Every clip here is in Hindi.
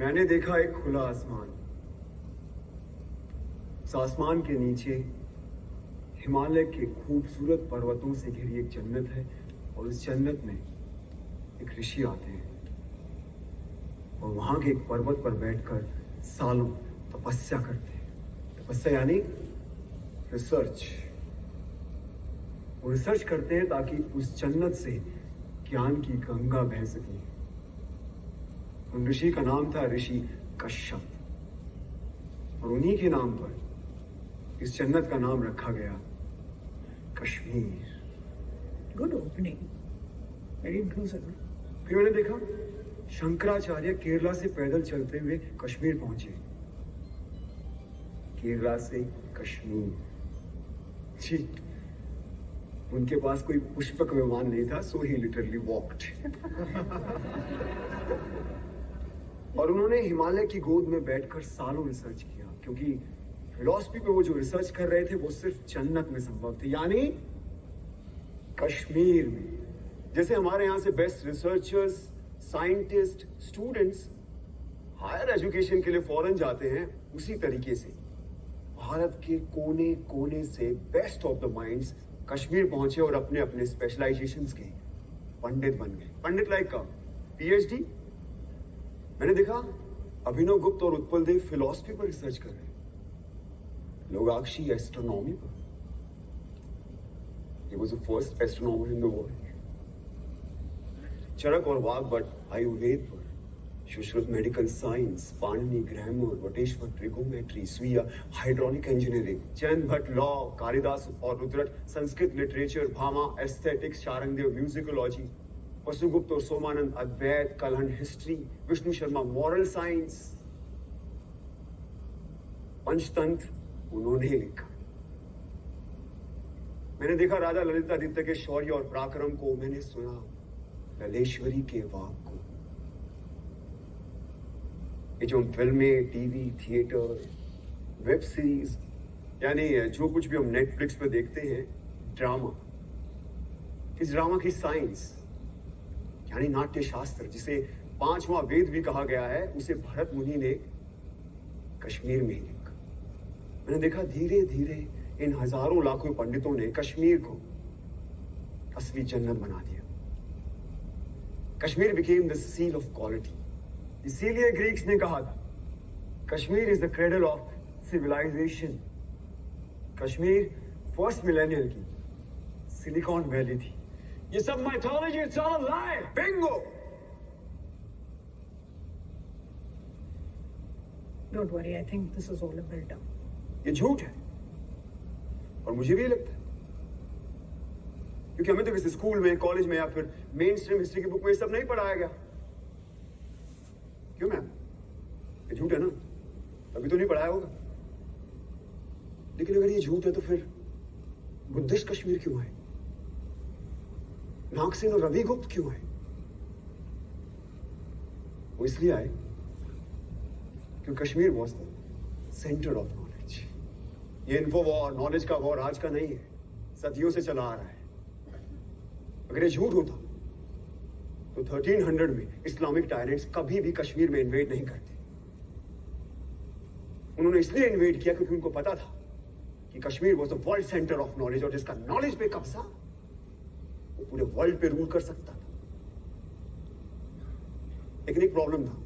मैंने देखा एक खुला आसमान। उस आसमान के नीचे हिमालय के खूबसूरत पर्वतों से घिरी एक जन्नत है, और उस जन्नत में एक ऋषि आते हैं और वहां के एक पर्वत पर बैठकर सालों तपस्या करते हैं। तपस्या यानी रिसर्च। वो रिसर्च करते हैं ताकि उस जन्नत से ज्ञान की गंगा बह सके। उन ऋषि का नाम था ऋषि कश्यप, और उन्हीं के नाम पर इस जन्नत का नाम रखा गया Kashmir. Good opening, very inclusive. फिर मैंने देखा शंकराचार्य केरला से पैदल चलते हुए कश्मीर पहुंचे। केरला से कश्मीर जी, उनके पास कोई पुष्पक विमान नहीं था, सो ही लिटरली वॉक्ड। और उन्होंने हिमालय की गोद में बैठकर सालों रिसर्च किया, क्योंकि फिलॉसफी पे वो जो रिसर्च कर रहे थे वो सिर्फ जन्नत में संभव थी, यानी कश्मीर में। जैसे हमारे यहां से best researchers, scientist, students higher education के लिए फॉरेन जाते हैं, उसी तरीके से भारत के कोने कोने से best of the minds Kashmir पहुंचे और अपने अपने स्पेशलाइजेशंस के पंडित बन गए। पंडित लाइक का पीएचडी। मैंने देखा अभिनव गुप्त और उत्पल देव फिलॉसफी पर रिसर्च कर रहे हैं, लोगाक्षी एस्ट्रोनॉमी पर। He was the first astronomer in the world. Charak और वाग्भट आयुर्वेद पर, Sushrut medical science, Panini grammar, Vateshwar trigonometry, Suyya hydraulic engineering, Jain Bhatt law, Kalidas और Rudrat Sanskrit literature, Bhama aesthetics, Sharangdev musicology, Vasugupt और Somanand Advaita, Kalhan history, Vishnu Sharma moral science, Panchatantra उन्होंने लिखा। मैंने देखा राजा ललितादित्य के शौर्य और पराक्रम को, मैंने सुना ललेश्वरी के वाक को। ये जो फिल्में, टीवी, थिएटर, वेब सीरीज, यानी जो कुछ भी हम नेटफ्लिक्स पे देखते हैं, ड्रामा, इस ड्रामा की साइंस यानी नाट्य शास्त्र, जिसे 5वां वेद भी कहा गया है, उसे भरत मुनि ने कश्मीर में ही लिखा। मैंने देखा धीरे धीरे इन हजारों लाखों पंडितों ने कश्मीर को असली जन्नत बना दिया। Kashmir became the seal of quality. इसीलिए ग्रीक्स ने कहा था Kashmir is the cradle of civilisation. Kashmir first millennial की सिलिकॉन वैली थी। ये सब mythology, it's all a lie. Bingo. Don't worry, I think this is all a build-up. ये झूठ है, और मुझे भी लगता है, क्योंकि हमें तो किसी स्कूल में, कॉलेज में या फिर मेन स्ट्रीम हिस्ट्री की बुक में ये सब नहीं पढ़ाया गया। क्यों मैम? ये झूठ है ना, अभी तो नहीं पढ़ाया होगा। लेकिन अगर ये झूठ है तो फिर बुद्धिस्ट कश्मीर क्यों है? नागसेन और रवि गुप्त क्यों है? वो इसलिए आए क्योंकि Kashmir was the centre of knowledge. ये इन्फो वॉर, नॉलेज का वॉर आज का नहीं है, सदियों से चला आ रहा है। अगर ये झूठ होता तो 1300 में इस्लामिक टायरेंट्स कभी भी कश्मीर में इन्वेड नहीं करते। उन्होंने इसलिए इन्वेड किया क्योंकि उनको पता था कि Kashmir was the world centre of knowledge, और जिसका नॉलेज पे कब्जा वो पूरे वर्ल्ड पे रूल कर सकता था। लेकिन एक प्रॉब्लम था,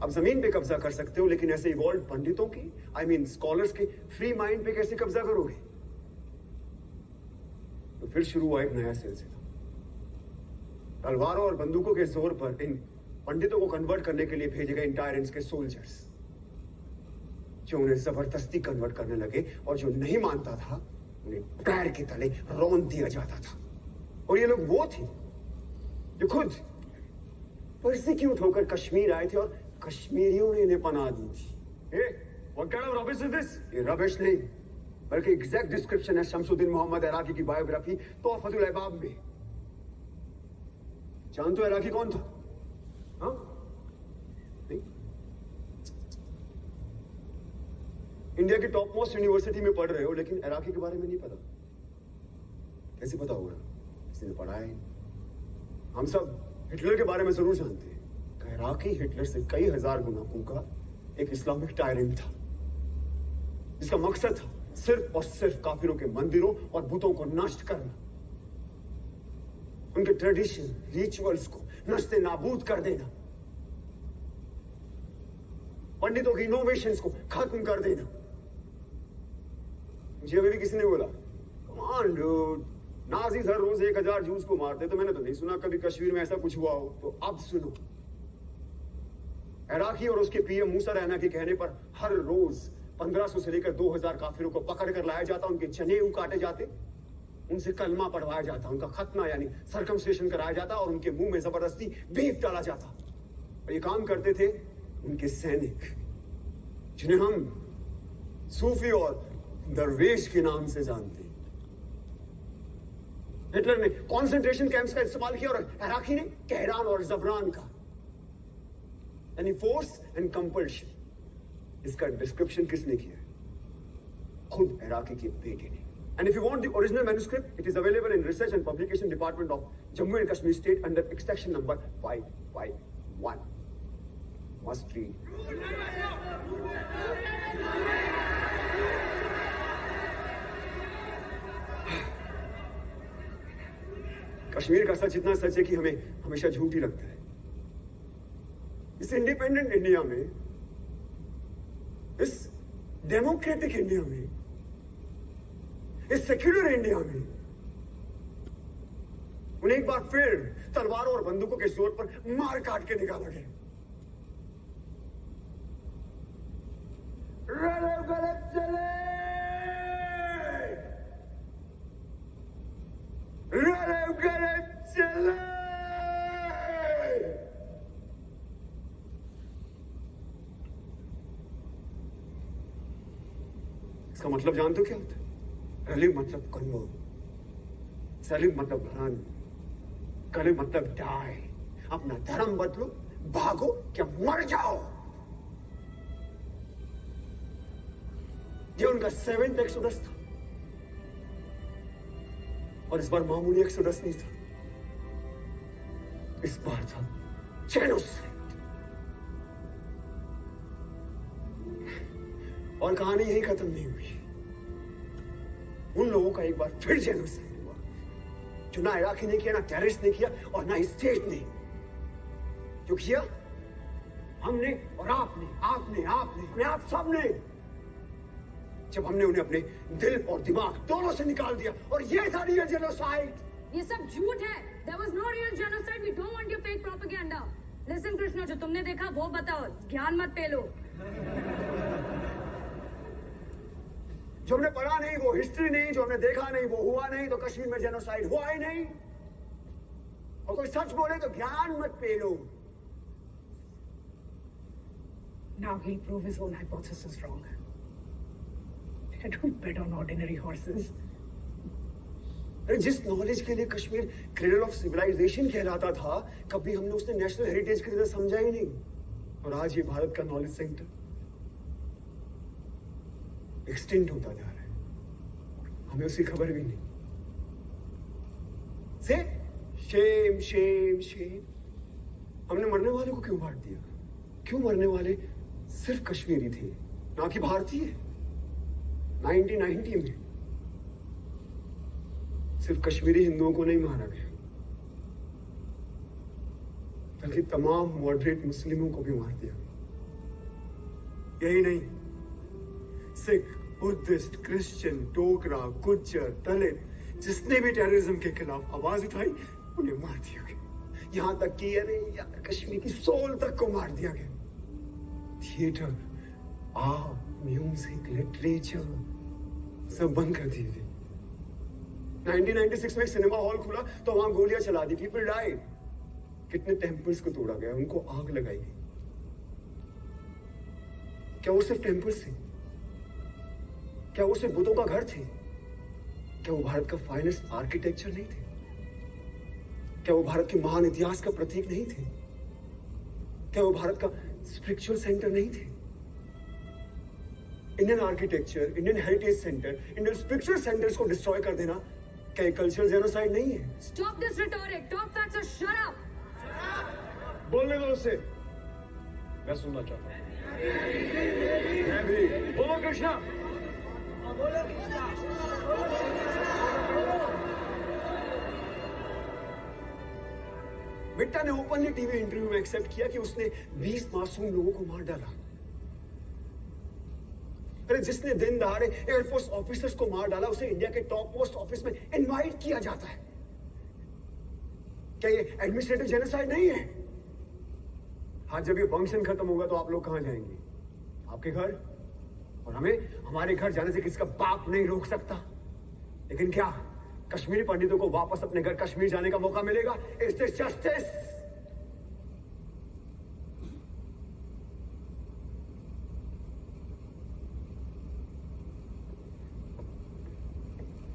अब जमीन पे कब्जा कर सकते हो, लेकिन ऐसे इवॉल्व पंडितों की, आई मीन स्कॉलर्स के फ्री माइंड पे कैसे कब्जा करोगे? तो फिर शुरू हुआ एक नया सिलसिला। तलवारों और बंदूकों के जोर पर इन पंडितों को कन्वर्ट करने के लिए भेजे गए इन टायरेंट्स के सोल्जर्स, जो उन्हें जबरदस्ती कन्वर्ट करने लगे, और जो नहीं मानता था उन्हें पैर के तले रौंद दिया जाता था। और ये लोग वो थे जो खुद परसिक्यूट होकर कश्मीर आए थे, और कश्मीरियों ने इन्हें पनाह दी थी। What kind of rubbish is this? ये रबिश नहीं, बल्कि एग्जैक्ट डिस्क्रिप्शन है शमसुद्दीन मोहम्मद इराकी की बायोग्राफी तोहफतुल अहबाब में। जानते हो इराकी कौन था? हाँ? नहीं? इंडिया की टॉप मोस्ट यूनिवर्सिटी में पढ़ रहे हो, लेकिन इराकी के बारे में नहीं पता। कैसे पता होगा? किसी ने पढ़ा है? हम सब हिटलर के बारे में जरूर जानते हैं, इराकी हिटलर से कई हजार गुना कूका एक इस्लामिक टायरेंट था, जिसका मकसद था सिर्फ और सिर्फ काफिरों के मंदिरों और बुतों को नष्ट करना, उनके ट्रेडिशन रिचुअल्स को नष्ट नाबूद कर देना, पंडितों की इनोवेशंस को खत्म कर देना। मुझे अभी भी किसी ने बोला, कमान डूड, नाजीज हर रोज 1000 जूस को मारते, तो मैंने तो नहीं सुना कभी कश्मीर में ऐसा कुछ हुआ हो। तो अब सुनो, इराकी और उसके पीएम मूसा रैना के कहने पर हर रोज 1500 से लेकर 2000 काफिरों को पकड़ कर लाया जाता, उनके जनेऊ काटे जाते, उनसे कलमा पढ़वाया जाता, उनका खतना यानी सर्कमस्टेशन कराया जाता और उनके मुंह में जबरदस्ती बीफ डाला जाता। और ये काम करते थे उनके सैनिक, जिन्हें हम सूफी और दरवेश के नाम से जानते हैं। हिटलर ने कॉन्सेंट्रेशन कैंप्स का इस्तेमाल किया और इराकी ने कहरान और जबरान का, यानी फोर्स एंड कंपल्शन। इसका डिस्क्रिप्शन किसने किया? खुद इराकी के बेटे ने। And if you want the original manuscript, it is available in Research and Publication Department of Jammu and Kashmir State under extraction number 551. Must read. Kashmir का सच इतना सच है कि हमें हमेशा झूठ ही लगता है। इस इंडिपेंडेंट इंडिया में, इस डेमोक्रेटिक इंडिया में, इस सेक्युलर इंडिया में उन्हें एक बार फिर तलवारों और बंदूकों के जोर पर मार काट के निकाला गया। गलत चले, गलत चले। इसका मतलब जानते हो क्या होता है? रलिंग मतलब कन्वर्ट, सलिंग मतलब रन, कलिंग मतलब डाई। अपना धर्म बदलो, भागो क्या मर जाओ। ये उनका 7th एक्सोडस था और इस बार मामूली एक्सोडस नहीं था, इस बार था जेनोसाइड। और कहानी यही खत्म नहीं हुई। उन लोगों का एक बार फिर जेनोसाइड हुआ, जो ना इराकी ने किया, ना टेररिस्ट ने किया और ना स्टेट ने। जो किया हमने और आपने, आपने आप सबने, जब हमने उन्हें अपने दिल और दिमाग दोनों से निकाल दिया। और ये था रियल जेनोसाइड। ये सब झूठ है। There was no real genocide. We don't want your fake propaganda. Listen Krishna, जो तुमने देखा वो बताओ, ज्ञान मत पेलो। जो हमने पढ़ा नहीं वो हिस्ट्री नहीं, जो हमने देखा नहीं वो हुआ नहीं, तो कश्मीर में जेनोसाइड हुआ ही नहीं। और कोई सच बोले तो ज्ञान मत पेलो। Now he'll prove his own hypothesis wrong. I don't bet on ordinary horses. अरे जिस नॉलेज के लिए कश्मीर क्रेडल ऑफ सिविलाइजेशन कहलाता था, कभी हमने उसने नेशनल हेरिटेज की तरह समझा ही नहीं। और आज ये भारत का नॉलेज सेंटर एक्सटेंड होता जा रहा है, हमें उसकी खबर भी नहीं। से शेम शेम शेम। हमने मरने वाले को क्यों बांट दिया? क्यों मरने वाले सिर्फ कश्मीरी थे, ना कि भारतीय? 1990 में सिर्फ कश्मीरी हिंदुओं को नहीं मारा गया, बल्कि तमाम मॉडरेट मुस्लिमों को भी मार दिया। यही नहीं, सिख, बुद्धिस्ट, क्रिश्चियन, डोगरा, गुज्जर, दलित, जिसने भी टेररिज्म के खिलाफ आवाज उठाई उन्हें मार दिया गया। यहां तक कि अरे यार कश्मीर की सोल तक को मार दिया गया। थिएटर, आर्ट, म्यूजिक, लिटरेचर सब बंद कर दिए गए। 1996 में सिनेमा हॉल खुला तो वहां गोलियां चला दी, पीपल डाइड। कितने टेम्पल्स को तोड़ा गया, उनको आग लगाई गई। क्या वो सिर्फ टेम्पल्स थे? क्या वो सिर्फ बुतों का घर थे? क्या वो भारत का फाइनेस्ट आर्किटेक्चर नहीं थे? क्या वो भारत के महान इतिहास का प्रतीक नहीं थे? क्या वो भारत का स्पिरिचुअल सेंटर नहीं थे? Indian architecture, Indian heritage centre, Indian spiritual centres को डिस्ट्रॉय कर देना क्या एक कल्चरल जेनोसाइड नहीं है? Stop this rhetoric. Talk facts or shut up. बोलने दो उसे। मैं सुनना चाहता हूँ। मैं भी। बोलो कृष्णा। बिट्टा ने ओपनली टीवी इंटरव्यू में एक्सेप्ट किया कि उसने 20 मासूम लोगों को मार डाला। अरे जिसने दिन दहाड़े एयरफोर्स ऑफिसर्स को मार डाला उसे इंडिया के टॉप मोस्ट ऑफिस में इनवाइट किया जाता है। क्या ये एडमिनिस्ट्रेटिव जेनोसाइड नहीं है? हाँ, जब ये फंक्शन खत्म होगा तो आप लोग कहां जाएंगे? आपके घर। और हमें हमारे घर जाने से किसका बाप नहीं रोक सकता। लेकिन क्या कश्मीरी पंडितों को वापस अपने घर कश्मीर जाने का मौका मिलेगा? Is this justice?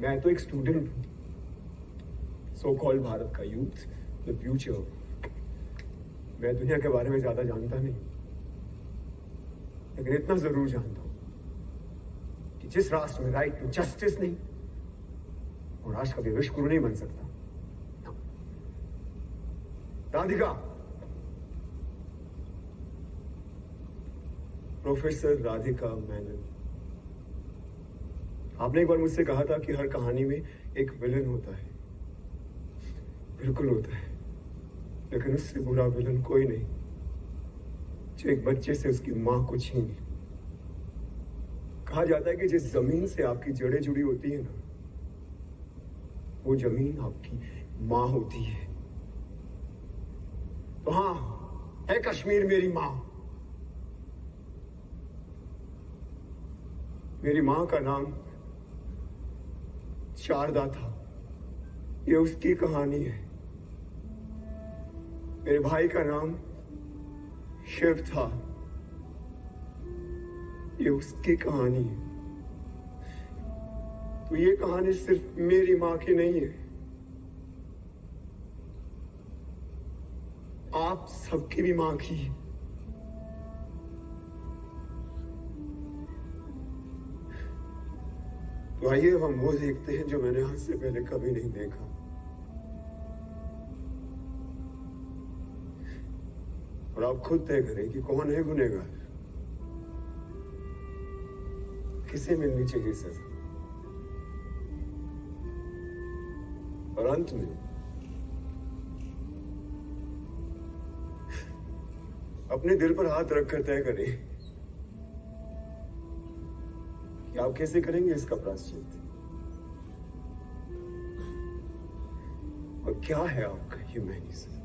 मैं तो एक स्टूडेंट हूं, सो कॉल्ड भारत का यूथ, द फ्यूचर। मैं दुनिया के बारे में ज्यादा जानता नहीं, लेकिन इतना जरूर जानता हूं कि जिस राष्ट्र में राइट टू जस्टिस नहीं, वो राष्ट्र कभी विश्व गुरु नहीं बन सकता। राधिका, प्रोफेसर राधिका मेनन, आपने एक बार मुझसे कहा था कि हर कहानी में एक विलन होता है। बिल्कुल होता है, लेकिन उससे बुरा विलन कोई नहीं जो एक बच्चे से उसकी मां को छीन ले। कहा जाता है कि जिस जमीन से आपकी जड़ें जुड़ी होती है ना, वो जमीन आपकी मां होती है। तो हां, है कश्मीर मेरी मां। मेरी मां का नाम शारदा था, ये उसकी कहानी है। मेरे भाई का नाम शिव था, ये उसकी कहानी है। तो ये कहानी सिर्फ मेरी मां की नहीं है, आप सबकी भी मां की है। तो आइए हम वो देखते हैं जो मैंने आज से पहले कभी नहीं देखा। और आप खुद तय करें कि कौन है गुनहगार, किसे मिलनी चाहिए सजा। और अंत में अपने दिल पर हाथ रखकर तय करें कि आप कैसे करेंगे इसका प्रायश्चित, और क्या है आपका ह्यूमैनिज्म।